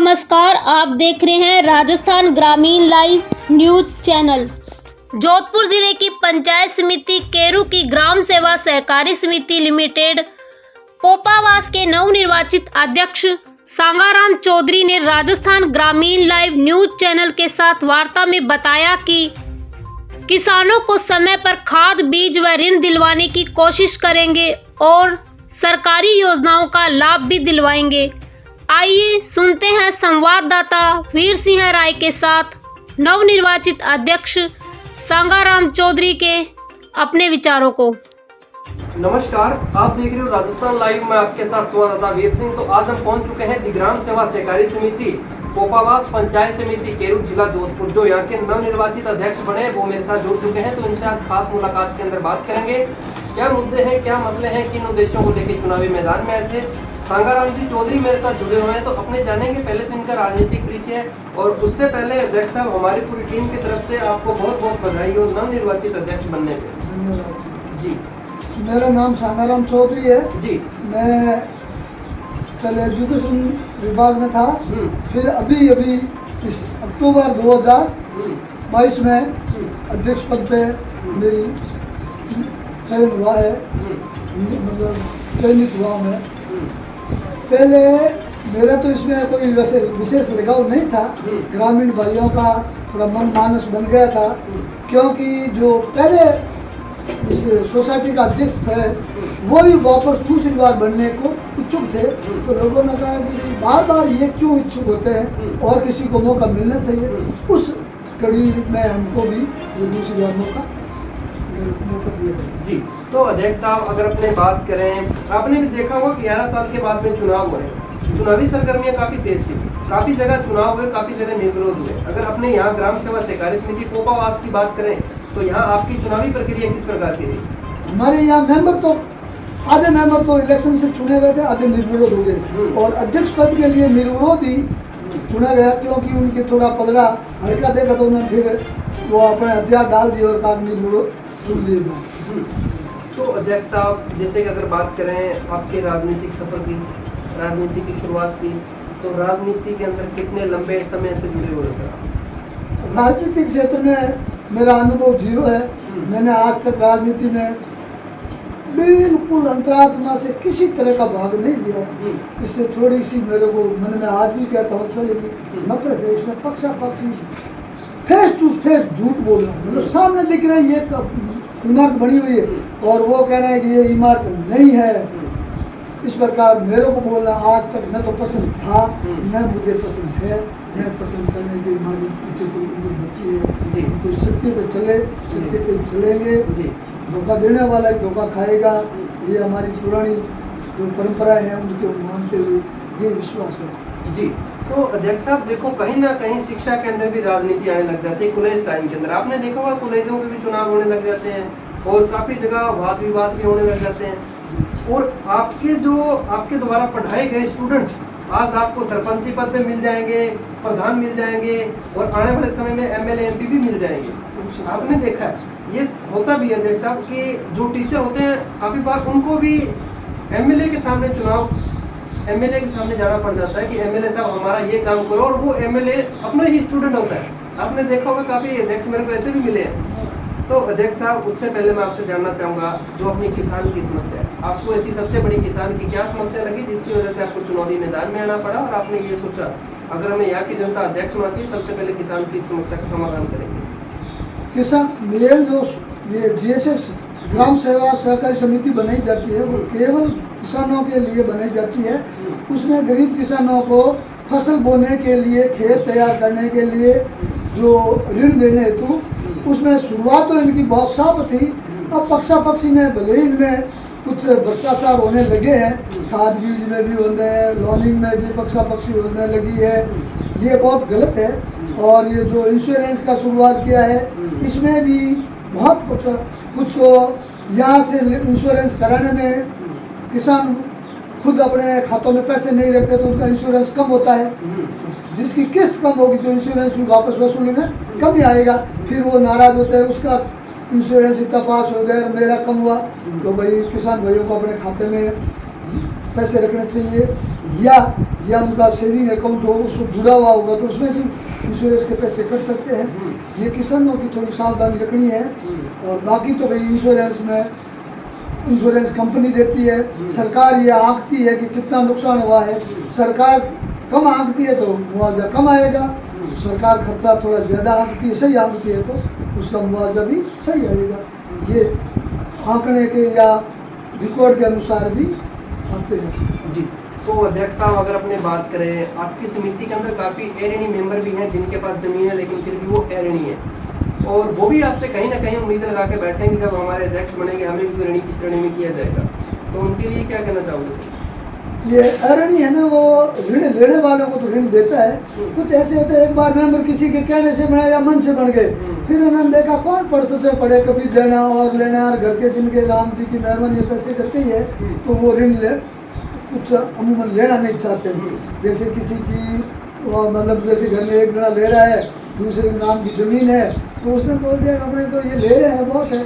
नमस्कार, आप देख रहे हैं राजस्थान ग्रामीण लाइव न्यूज चैनल। जोधपुर जिले की पंचायत समिति केरू की ग्राम सेवा सहकारी समिति लिमिटेड पोपावास के नवनिर्वाचित अध्यक्ष सांगाराम चौधरी ने राजस्थान ग्रामीण लाइव न्यूज चैनल के साथ वार्ता में बताया कि किसानों को समय पर खाद, बीज व ऋण दिलवाने की कोशिश करेंगे और सरकारी योजनाओं का लाभ भी दिलवाएंगे। आइए सुनते हैं संवाददाता वीर सिंह राय के साथ नवनिर्वाचित अध्यक्ष सांगाराम चौधरी के अपने विचारों को। नमस्कार, आप देख रहे हो राजस्थान लाइव में आपके साथ संवाददाता वीर सिंह। तो आज हम पहुंच चुके हैं ग्राम सेवा सहकारी समिति पोपावास पंचायत समिति केरू जिला जोधपुर। जो यहाँ के नवनिर्वाचित अध्यक्ष बने वो मेरे साथ जुड़ चुके हैं। तो इनसे आज खास मुलाकात के अंदर बात करेंगे, क्या मुद्दे हैं, क्या मसले हैं, किन उद्देश्यों को लेकर चुनावी मैदान में आए थे। सांगाराम जी चौधरी मेरे साथ जुड़े हुए हैं। तो अपने जानेंगे पहले दिन का राजनीतिक परिचय है, और उससे पहले अध्यक्ष साहब हमारी पूरी टीम की तरफ से आपको बहुत बहुत बधाई हो नवनिर्वाचित अध्यक्ष बनने पे। धन्यवाद जी। मेरा नाम सांगाराम चौधरी है जी। मैं पहले एजुकेशन विभाग में था, फिर अभी इस अक्टूबर 2022 में अध्यक्ष पद पे मेरी चयन हुआ है, मतलब चयनित हुआ मैं। पहले मेरा तो इसमें कोई वैसे विशेष लगाव नहीं था, ग्रामीण भाइयों का थोड़ा मन मानस बन गया था, क्योंकि जो पहले इस सोसाइटी का अध्यक्ष थे वो ही वापस दूसरी बार बनने को इच्छुक थे। तो लोगों ने कहा कि बार बार ये क्यों इच्छुक होते हैं और किसी को मौका मिलना चाहिए। उस कड़ी में हमको भी ये दूसरी बार मौका दिया जी। तो अध्यक्ष साहब अगर अपने बात करें, आपने भी देखा होगा 11 साल के बाद में चुनाव हुए, चुनावी सरगर्मियां काफी तेज थी, काफी जगह चुनाव हुए, काफी जगह निर्विरोध हुए। अगर अपने यहाँ ग्राम सेवा सहकारी समिति पोपावास की बात करें तो यहाँ आपकी चुनावी प्रक्रिया किस प्रकार की थी? हमारे यहाँ आधे मेंबर तो इलेक्शन से चुने हुए थे, आधे निर्विरोध हो गए, और अध्यक्ष पद के लिए निर्विरोध ही चुना गया, क्योंकि उनके थोड़ा पलड़ा हल्का देखा तो उन्होंने फिर वो अपने हथियार डाल दिए और काम निर्विरोध चुन लिया। तो अध्यक्ष साहब जैसे कि अगर बात करें आपके राजनीतिक सफर की, राजनीति की शुरुआत की, तो राजनीति के अंदर कितने लंबे समय से जुड़े हुए सर? राजनीतिक क्षेत्र में मेरा अनुभव 0 है। मैंने आज तक राजनीति में बिल्कुल अंतरात्मा से किसी तरह का भाग नहीं लिया। इससे थोड़ी सी मेरे को मन में आज भी कहता हूँ, पहले भी नफरत है इसमें। पक्षापक्षी फेस टू फेस झूठ बोलना, मतलब सामने दिख रहा है ये इमारत बनी हुई है और वो कह रहे हैं कि ये इमारत नहीं है, इस प्रकार मेरे को बोलना आज तक न तो पसंद था न मुझे पसंद है, न पसंद करने की हमारे पीछे कोई उम्र बची है जी। तो सत्य पे चले, सत्य पे चलेंगे, धोखा देने वाला ही धोखा खाएगा, ये हमारी पुरानी जो परंपराएं हैं उनको मानते हुए ये विश्वास है जी। तो अध्यक्ष साहब देखो, कहीं ना कहीं शिक्षा के अंदर भी राजनीति आने लग जाती है। कॉलेज टाइम के अंदर आपने देखा होगा कॉलेजों के भी चुनाव होने लग जाते हैं और काफ़ी जगह वाद विवाद भी होने लग जाते हैं। और आपके द्वारा पढ़ाए गए स्टूडेंट आज आपको सरपंची पद पे मिल जाएंगे, प्रधान मिल जाएंगे और आने वाले समय में MLA MP भी मिल जाएंगे। आपने देखा है ये होता भी है अध्यक्ष साहब कि जो टीचर होते हैं काफ़ी बार उनको भी MLA के सामने MLA के सामने जाना पड़ जाता है कि MLA साहब हमारा ये काम करो, और वो MLA अपना ही स्टूडेंट होता है। आपने देखा होगा काफ़ी अध्यक्ष मेरे को ऐसे भी मिले हैं। तो अध्यक्ष साहब उससे पहले मैं आपसे जानना चाहूँगा, जो अपनी किसान की समस्या है, आपको ऐसी सबसे बड़ी किसान की क्या समस्या लगी जिसकी वजह से आपको चुनावी मैदान में आना पड़ा और आपने ये सोचा अगर हमें यहाँ की जनता अध्यक्ष बनाती है सबसे पहले किसान की समस्या का समाधान करेंगे? किसान मेल जो ये GSS ग्राम सेवा सहकारी समिति बनाई जाती है वो केवल किसानों के लिए बनाई जाती है। उसमें गरीब किसानों को फसल बोने के लिए, खेत तैयार करने के लिए जो ऋण देने हेतु, उसमें शुरुआत तो इनकी बहुत साफ थी। अब पक्षापक्षी में भले ही इनमें कुछ भ्रष्टाचार होने लगे हैं, खाद बीज में भी होने हैं, लोनिंग में भी पक्षापक्षी होने लगी है, ये बहुत गलत है। और ये जो इंश्योरेंस का शुरुआत किया है इसमें भी बहुत कुछ तो यहाँ से इंश्योरेंस कराने में किसान खुद अपने खातों में पैसे नहीं रखते तो उनका इंश्योरेंस कम होता है। जिसकी किस्त कम होगी तो इंश्योरेंस वापस वसूलने में कम ही आएगा, फिर वो नाराज होते हैं उसका इंश्योरेंस इतना पास हो गया और मेरा कम हुआ। तो भाई किसान भाइयों को अपने खाते में पैसे रखने चाहिए, या उनका सेविंग अकाउंट हो उसको जुड़ा हुआ होगा तो उसमें से इंश्योरेंस के पैसे कट सकते हैं। ये किसानों की थोड़ी सावधानी रखनी है। और बाकी तो भाई इंश्योरेंस में इंश्योरेंस कंपनी देती है, सरकार ये आंकती है कि कितना नुकसान हुआ है। सरकार कम आंकती है तो मुआवजा कम आएगा, सरकार खर्चा थोड़ा ज़्यादा आंकती है, सही आंकती है तो उसका मुआवजा भी सही आएगा। ये आंकने के या रिकॉर्ड के अनुसार भी आते हैं। जी, तो अध्यक्ष साहब अगर अपने बात करें, आपकी समिति के अंदर काफ़ी अऋणी मेंबर भी हैं जिनके पास ज़मीन है लेकिन फिर भी वो अऋणी है, और वो भी आपसे कहीं ना कहीं उम्मीद लगा के बैठे हैं कि जब हमारे अध्यक्ष बनेंगे हमें भी ऋणी की श्रेणी में किया जाएगा, तो उनके लिए क्या कहना चाहोगे सर? ये अऋणी है ना, वो ऋण लेने वालों को तो ऋण देता है। कुछ ऐसे होते हैं एक बार मेंबर किसी के कहने से बने या मन से बन गए, फिर उन्होंने देखा कौन पढ़ते पड़े कभी देना और लेना, और घर के जिनके राम जी की मेहरबानी पैसे करते ही है तो वो ऋण ले कुछ अमूमन लेना नहीं चाहते। जैसे किसी की मतलब जैसे घर में एक जना ले रहा है, दूसरे के नाम की ज़मीन है तो उसने बोल दिया अपने तो ये ले रहे हैं बहुत है,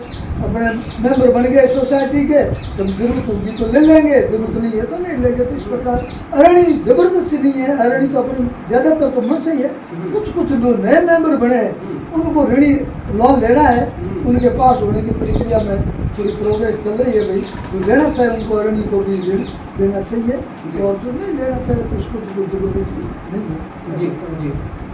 अपने मेंबर बन गए सोसाइटी के, जब जरूरत होगी तो ले लेंगे, जरूरत नहीं है तो नहीं लेंगे। तो इस प्रकार अऋणी जबरदस्ती नहीं है, अऋणी तो अपने ज़्यादातर तो मन से ही है। कुछ जो नए मेंबर बने हैं उनको ऋणी लोन लेना है, उनके पास होने की प्रक्रिया में थोड़ी प्रोग्रेस चल रही है। भाई जो लेना चाहे उनको अऋणी को भी ऋण देना चाहिए, और जो नहीं लेना चाहे तो उसको तो कोई जबरदस्ती नहीं है। जी जी,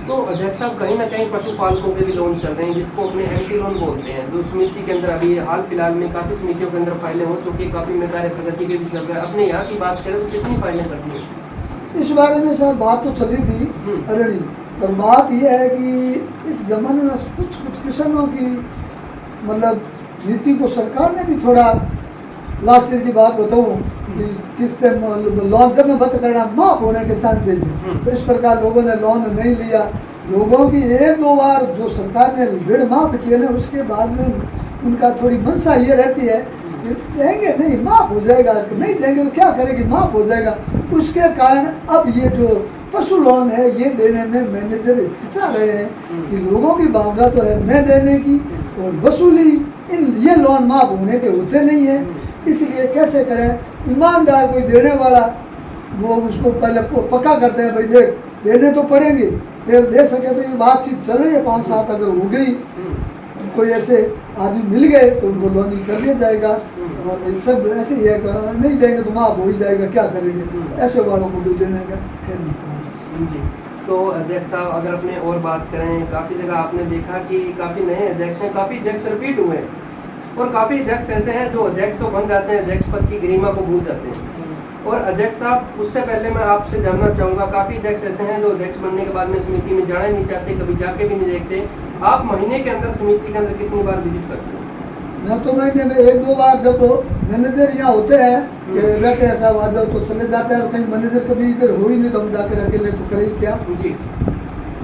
तो अध्यक्ष साहब कहीं ना कहीं पशुपालकों के भी लोन चल रहे हैं जिसको अपने एंटी लोन बोलते हैं, जो समिति के अंदर अभी हाल फिलहाल में काफ़ी समितियों के अंदर फाइलें हो चुकी, काफ़ी मैदान प्रगति के भी चल रहा है। अपने यहाँ की बात करें तो कितनी फाइलें करती है? इस बारे में सर बात तो चल रही थी अऋणी, पर बात यह है कि इस जमाने में कुछ किसानों की मतलब नीति को सरकार ने भी थोड़ा, लास्ट ईयर की बात बताऊँ कि किस्तें लोन जब मैं बंद करना माफ होने के चांसेज हैं, तो इस प्रकार लोगों ने लोन नहीं लिया। लोगों की एक दो बार जो सरकार ने ऋण माफ किए ना, उसके बाद में उनका थोड़ी मंशा ये रहती है कि देंगे नहीं, माफ हो जाएगा, नहीं देंगे तो क्या करेंगे, माफ हो जाएगा। उसके कारण अब ये जो पशु लोन है ये देने में मैनेजर हिचकिचा रहे हैं कि लोगों की भावना तो है न देने की, और वसूली ये लोन माफ होने के होते नहीं है। इसलिए कैसे करें, ईमानदार कोई देने वाला वो उसको पहले पक्का करते हैं, भाई देख देने तो पड़ेंगे, तेल दे सके। तो ये बातचीत चल रही है 5-7 अगर हो गई, कोई ऐसे आदमी मिल गए तो उनको लोन ही कर दिया जाएगा, और सब ऐसे ही है नहीं देंगे तो माफ हो ही जाएगा, क्या करेंगे, ऐसे वालों को भी देने का है नहीं। जी, तो अध्यक्ष साहब अगर अपने और बात करें, काफ़ी जगह आपने देखा कि काफ़ी नए अध्यक्ष हैं, काफ़ी अध्यक्ष रिपीट हुए हैं, और काफ़ी अध्यक्ष ऐसे हैं जो अध्यक्ष तो बन जाते हैं, अध्यक्ष पद की गरिमा को भूल जाते हैं। और अध्यक्ष साहब उससे पहले मैं आपसे जानना चाहूँगा, काफ़ी अध्यक्ष ऐसे हैं जो अध्यक्ष बनने के बाद में समिति में जाना नहीं चाहते, कभी जाके भी नहीं देखते। आप महीने के अंदर समिति के अंदर कितनी बार विजिट करते हैं? मैं तो महीने में 1-2 बार, जब मैनेजर यहाँ होते हैं कि बैठे ऐसा आ जाओ तो चले जाते हैं, और कहीं मैनेजर कभी इधर हो ही नहीं तो हम जाकर अकेले तो करें क्या। जी,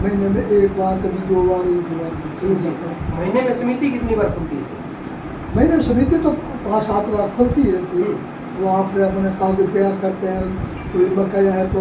महीने में 1 बार, कभी 2 बार, 1 बार चले जाते हैं। महीने में समिति कितनी बार खुलती है? महीने में समिति तो 5-7 बार खुलती रहती है। वो आप अपने कागज तैयार करते हैं, कोई बकाया है तो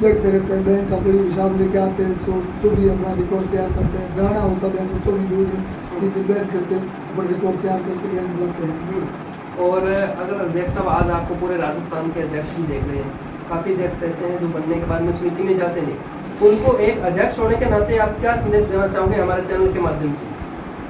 देखते रहते हैं, बैंक का कोई हिसाब लेके आते हैं, तो जो भी अपना रिकॉर्ड तैयार करते हैं। जाना होता बैंक में तो भी 2 दिन 3 दिन बैठ करके अपना रिकॉर्ड तैयार करके बैंक जाते हैं। और अगर अध्यक्ष साहब आज आपको पूरे राजस्थान के अध्यक्ष भी देख रहे हैं, काफ़ी अध्यक्ष ऐसे हैं जो बनने के बाद में समिति में जाते नहीं, उनको एक अध्यक्ष होने के नाते आप क्या संदेश देना चाहोगे हमारे चैनल के माध्यम से?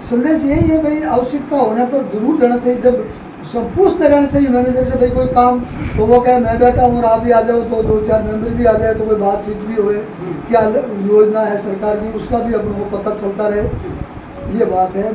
संदेश यही है भाई, आवश्यकता होने पर जरूर जाना चाहिए। जब सब पूछते रहना चाहिए मैनेजर से, भाई कोई काम तो वो क्या मैं बैठा हूँ और आप भी आ जाओ, तो 2-4 मेंबर भी आ जाए तो कोई बातचीत भी होए, क्या योजना है सरकार की उसका भी अपन को पता चलता रहे। ये बात है,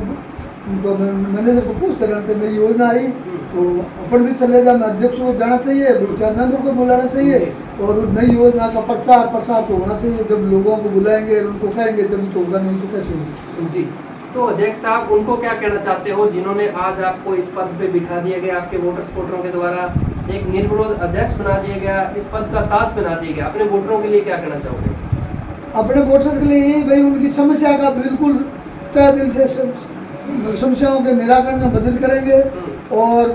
उनको मैनेजर को पूछते रहना चाहिए, मेरी योजना आई तो अपन भी चले जाए, अध्यक्ष को जाना चाहिए, 2-4 मेंबर को बुलाना चाहिए, और नई योजना का प्रचार प्रसार तो होना चाहिए। जब लोगों को बुलाएंगे उनको कहेंगे तभी तो होगा, नहीं तो कैसे होगा। जी, तो अध्यक्ष साहब उनको क्या कहना चाहते हो जिन्होंने आज आपको इस पद पे बिठा दिया गया, आपके वोटर सपोर्टरों के द्वारा एक निर्विरोध अध्यक्ष बना दिया गया, इस पद का ताज बना दिया गया, अपने वोटरों के लिए क्या कहना चाहोगे? अपने वोटर्स के लिए यही भाई, उनकी समस्या का बिल्कुल तय दिल से समस्याओं के निराकरण में मदद करेंगे, और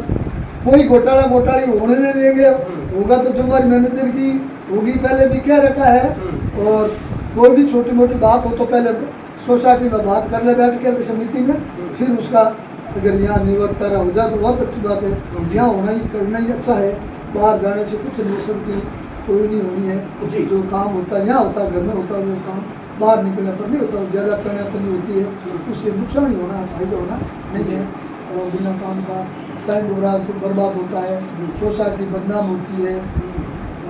कोई घोटाली होने नहीं देंगे। होगा तो जो हमारी मैनेजर की होगी पहले भी क्या रखा है, और कोई भी छोटी मोटी बात हो तो पहले सोसाइटी में बात कर ले बैठ कर समिति में, फिर उसका अगर यहाँ निवर्तन हो जाए तो बहुत अच्छी बात है। यहाँ होना ही करना ही अच्छा है। बाहर जाने से कुछ निश्चय की कोई नहीं होनी है। जी। जो काम होता है यहाँ होता है, घर में होता है, वो काम बाहर निकलने पर नहीं होता, ज़्यादा तनातनी होती है, उससे नुकसान ही होना, फायदा होना नहीं है। और बिना काम का टाइम हो रहा तो बर्बाद होता है, सोसाइटी बदनाम होती है,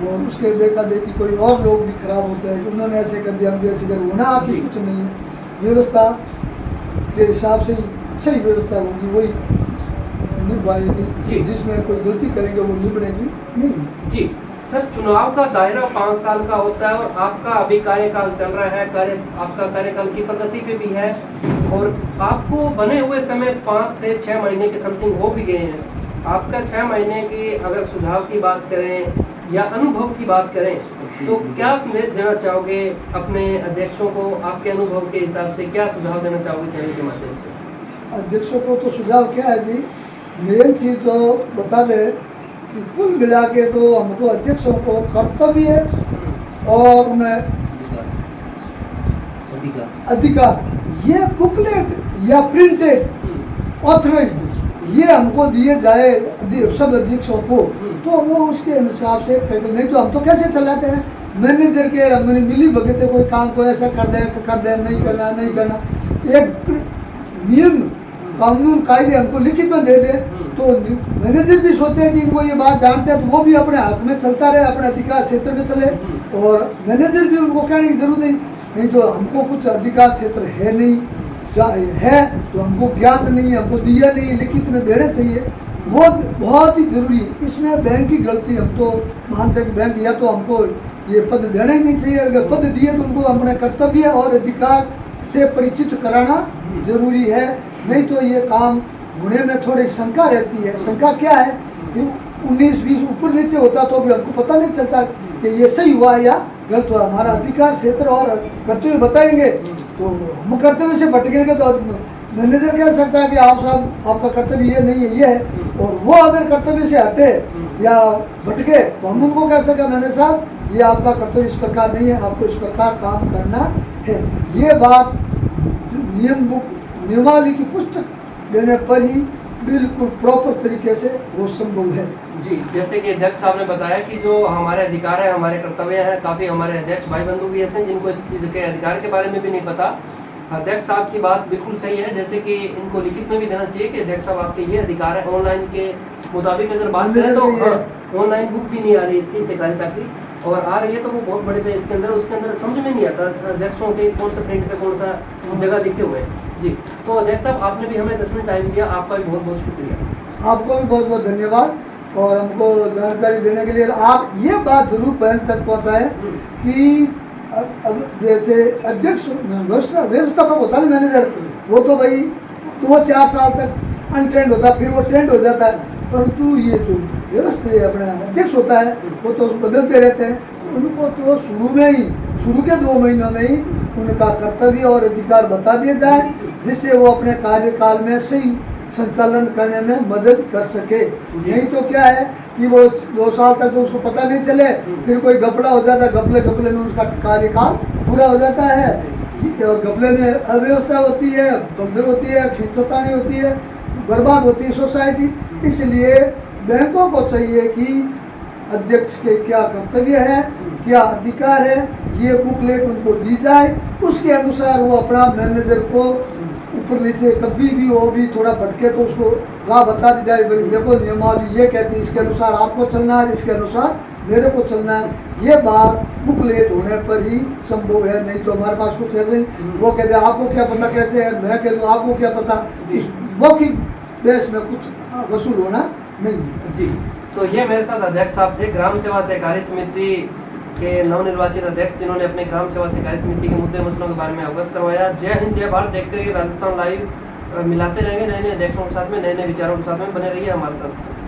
और उसके देखा देखी कोई और लोग भी खराब होते हैं कि उन्होंने ऐसे कर दिया, हम भी ऐसे कर, होना आपकी जी। कुछ नहीं है। व्यवस्था के हिसाब से ही सही व्यवस्था होगी, वही निभाएगी। जी। जिसमें कोई गलती करेंगे वो निभरेगी नहीं। जी सर, चुनाव का दायरा 5 साल का होता है और आपका अभी कार्यकाल चल रहा है, आपका कार्यकाल की प्रगति पे भी है, और आपको बने हुए समय 5 से 6 महीने के समथिंग हो भी गए हैं। आपका 6 महीने की अगर सुझाव की बात करें या अनुभव की बात करें तो क्या संदेश देना चाहोगे अपने अध्यक्षों को? आपके अनुभव के हिसाब से क्या सुझाव देना चाहोगे चैनल के माध्यम से? अध्यक्षों को तो सुझाव क्या है जी, मेन चीज तो बता दें कि कुल मिला के तो हमको अध्यक्षों को कर्तव्य और उन्हें अधिकार, ये बुकलेट या प्रिंटेड ऑथराइज्ड ये हमको दिए जाए सब अध्यक्षों को, तो वो उसके हिसाब से करते। नहीं तो हम तो कैसे चलाते हैं, मैनेजर के मैंने मिली भगत कोई काम को ऐसा कर दे, नहीं करना। एक नियम कानून कायदे हमको लिखित में दे दे तो मैनेजर भी सोचे हैं कि इनको ये बात जानते हैं, तो वो भी अपने हक में चलता रहे, अपने अधिकार क्षेत्र में चले, और मैनेजर भी उनको कहने की जरूरत नहीं तो हमको कुछ अधिकार क्षेत्र है नहीं, है तो हमको ज्ञान नहीं, हमको दिया नहीं, लिखित में देना चाहिए, वो बहुत ही जरूरी है। इसमें बैंक की गलती हम तो मानते हैं कि बैंक या तो हमको ये पद देना ही नहीं चाहिए, अगर पद दिए तो उनको अपना कर्तव्य और अधिकार से परिचित कराना जरूरी है, नहीं तो ये काम होने में थोड़ी शंका रहती है। शंका क्या है कि 19-20 ऊपर नीचे होता तो भी हमको पता नहीं चलता कि ये सही हुआ या गलत हुआ। हमारा अधिकार क्षेत्र और कर्तव्य बताएंगे तो हम कर्तव्य से भटकेंगे तो मैनेजर कह सकता है कि आप साहब आपका कर्तव्य ये नहीं है, ये है, और वो अगर कर्तव्य से हटे या भटके तो हम उनको कह सके मैनेजर साहब ये आपका कर्तव्य इस प्रकार नहीं है, आपको इस प्रकार काम करना है। ये बात नियमावली की पुस्तक देने पर ही बिल्कुल प्रॉपर तरीके से वो संभव है। जी, जैसे कि अध्यक्ष साहब ने बताया कि जो हमारे अधिकार है, हमारे कर्तव्य हैं, काफ़ी हमारे अध्यक्ष भाई बंधु भी ऐसे हैं जिनको इस चीज़ के अधिकार के बारे में भी नहीं पता। अध्यक्ष साहब की बात बिल्कुल सही है, जैसे कि इनको लिखित में भी देना चाहिए कि अध्यक्ष साहब आपके ये अधिकार है। ऑनलाइन के मुताबिक अगर बात करें तो ऑनलाइन बुक भी नहीं आ रही इसकी सहकारिता की, और आ रही है तो वो बहुत बड़े पे इसके अंदर, उसके अंदर समझ में नहीं आता अध्यक्षों के कौन सा प्रिंट पे कौन सा जगह लिखे हुए हैं। जी, तो अध्यक्ष साहब आपने भी हमें 10 मिनट टाइम दिया, आपका भी बहुत बहुत शुक्रिया। आपको भी बहुत बहुत धन्यवाद, और हमको जानकारी देने के लिए। आप ये बात जरूर बैंक तक पहुँचाएं कि अब जैसे अध्यक्ष व्यवस्थापक होता है मैनेजर, वो तो भाई 2-4 साल तक अनट्रेंड होता है, फिर वो ट्रेंड हो जाता है, परंतु ये जो व्यवस्था अपना अध्यक्ष होता है वो तो बदलते रहते हैं। उनको तो शुरू के 2 महीनों में ही उनका कर्तव्य और अधिकार बता दिया जाए, जिससे वो अपने कार्यकाल में सही संचालन करने में मदद कर सके। नहीं तो क्या है कि वो 2 साल तक तो उसको पता नहीं चले, फिर कोई घपला हो जाता है, घपले में उसका कार्यकाल पूरा हो जाता है, और घपले में अव्यवस्था होती है, भगदड़ होती है, खींचतानी होती है, बर्बाद होती है सोसाइटी। इसलिए बैंकों को चाहिए कि अध्यक्ष के क्या कर्तव्य है, क्या अधिकार है, ये बुकलेट उनको दी जाए, उसके अनुसार वो अपना मैनेजर को ऊपर नीचे कभी भी वो भी थोड़ा भटके तो उसको राह बता दी जाए, भाई देखो नियमावली ये कहती है, इसके अनुसार आपको चलना है, इसके अनुसार मेरे को चलना है। ये बात बुकलेट होने पर ही संभव है, नहीं तो हमारे पास कुछ ऐसे वो कहते हैं आपको क्या पता कैसे है, मैं कह दूँ आपको क्या पता, इस मौखिक बेस में कुछ वसूल होना नहीं। जी, तो ये मेरे साथ अध्यक्ष साहब थे, ग्राम सेवा सहकारी समिति के नवनिर्वाचित अध्यक्ष, जिन्होंने अपने ग्राम सेवा सहकारी समिति के मुद्दे मसलों के बारे में अवगत करवाया। जय हिंद, जय भारत। देखते रहिए राजस्थान लाइव, मिलाते रहेंगे नए नए अध्यक्षों के साथ में, नए नए विचारों के साथ में। बने रहिए हमारे साथ।